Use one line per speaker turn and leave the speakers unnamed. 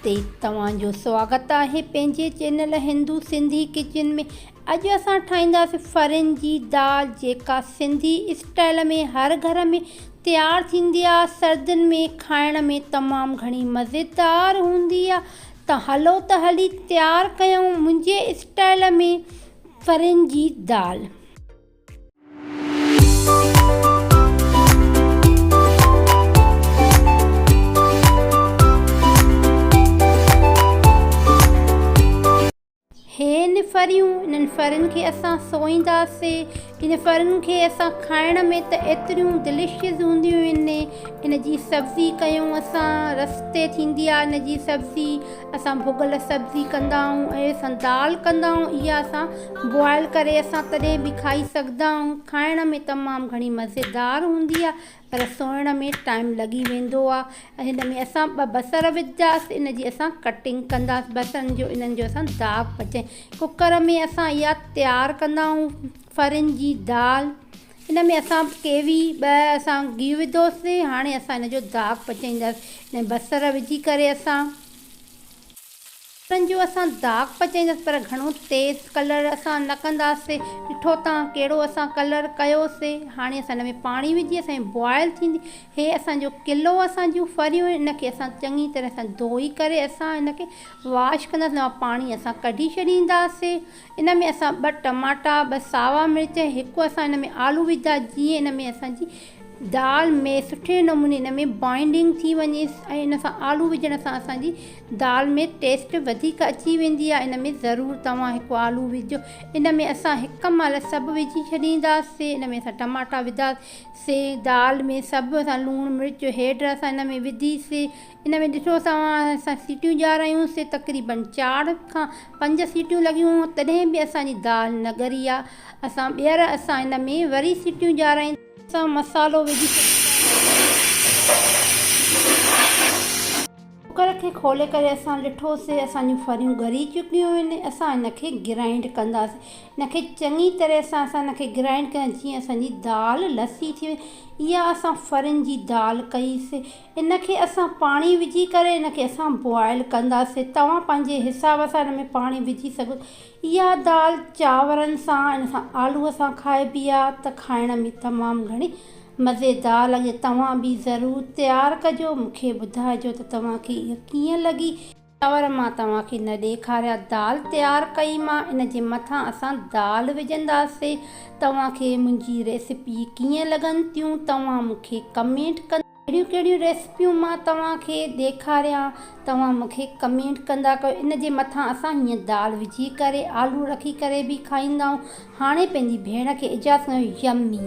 नमस्ते, तव्हांजो स्वागत आहे पंहिंजे चैनल हिंदू सिंधी किचन में। अॼु असां ठाहींदासीं फरनि जी दाल, जेका सिंधी स्टाइल में हर घर में तयारु थींदी आहे। सर्दियुनि में खाइण में तमामु घणी मज़ेदार हूंदी आहे। त हलो त हली तयारु कयूं मुंहिंजे स्टाइल में फरनि जी दाल। हिन फरियूं, इन्हनि फरनि खे असां सोईंदासीं। इन फरनि खे असां खाइण में त एतिरियूं डिलिशियस हूंदियूं आहिनि। इन जी सब्ज़ी कयूं असां, रस्ते थींदी आहे इन जी सब्ज़ी। असां भुॻल सब्ज़ी कंदा आहियूं ऐं असां दाल कंदा आहियूं। इहा असां बॉइल करे असां तॾहिं बि खाई सघंदा आहियूं। खाइण में तमामु घणी मज़ेदार हूंदी आहे, पर सोइण में टाइम लॻी वेंदो आहे। हिन में असां 2 बसर विझंदासीं। इन जी असां कटिंग कंदासीं बसरनि जो। इन्हनि जो असां दाग पचाए कुकर में असां इहा तयारु कंदा आहियूं फरनि जी दाल। इन में असां केवी 2 असां गिहु विधोसीं। हाणे असां इन जो दाग पचाईंदासीं। इन बसर विझी करे असां फरनि जो असां दाग पचाईंदासीं, पर घणो तेज़ कलर असां न कंदासीं। ॾिठो तव्हां कहिड़ो असां कलर कयोसीं। हाणे असां इन में पाणी विझी असांजी बॉइल थींदी। हे असांजो किलो असांजूं फरियूं आहिनि। इनखे असां चङी तरह सां धोई करे असां इनखे वॉश कंदासीं। पाणी असां कढी छॾींदासीं। इन में असां 2 टमाटा, 2 सावा मिर्च, 1 असां इन में आलू विधा, जीअं इन में असांजी दाल में सुठे नमूने इन में बाइंडिंग थी वञे। ऐं इन सां आलू विझण सां असांजी दाल में टेस्ट वधीक अची वेंदी आहे। इन में ज़रूरु तव्हां 1 आलू विझो। इन में असां हिक महिल सभु विझी छॾींदासीं। इन में असां टमाटा विधासीं, दाल में सभु असां लूणु मिर्च हेठि असां इन में विधीसीं। इन में ॾिठो तव्हां असां सीटियूं ॼारायूंसीं, तक़रीबन 4 खां 5 सीटियूं लॻियूं, तॾहिं बि असांजी दाल न ॻरी आहे। असां ॿीहर असां इन में वरी सीटियूं ॼारायूं। असां मसालो विझी कुकर खे खोले करे असां ॾिठोसीं असांजूं फरियूं ॻरी चुकियूं आहिनि। असां इनखे ग्राइंड कंदासीं। इनखे चङी तरह सां असां इनखे ग्राइंड कयूं, जीअं असांजी दाल लसी थी वञे। इहा असां फरनि जी दाल कईसीं। इनखे असां पाणी विझी करे इनखे असां बॉइल कंदासीं। तव्हां पंहिंजे हिसाब सां इन में पाणी विझी सघो। इहा दाल चांवरनि सां, इन सां आलूअ सां खाइबी आहे, त खाइण में तमामु घणी मज़ेदार लॻे। तव्हां बि ज़रूरु तयारु कजो, मूंखे ॿुधाइजो त तव्हांखे इहा कीअं लॻी। चांवर मां तव्हांखे न ॾेखारिया, दाल तयारु कई मां। इन जे मथां असां दाल विझंदासीं। तव्हांखे मुंहिंजी रेसिपी कीअं लॻनि थियूं, तव्हां मूंखे कमेंट कंदा। कहिड़ियूं रेसिपियूं मां तव्हांखे ॾेखारियां, तव्हां मूंखे कमेंट कंदा कयो। इन जे मथां असां हीअं दाल विझी करे आलू रखी करे बि खाईंदा आहियूं। हाणे पंहिंजी भेण खे इजाज़त ॾियो। यम्मी।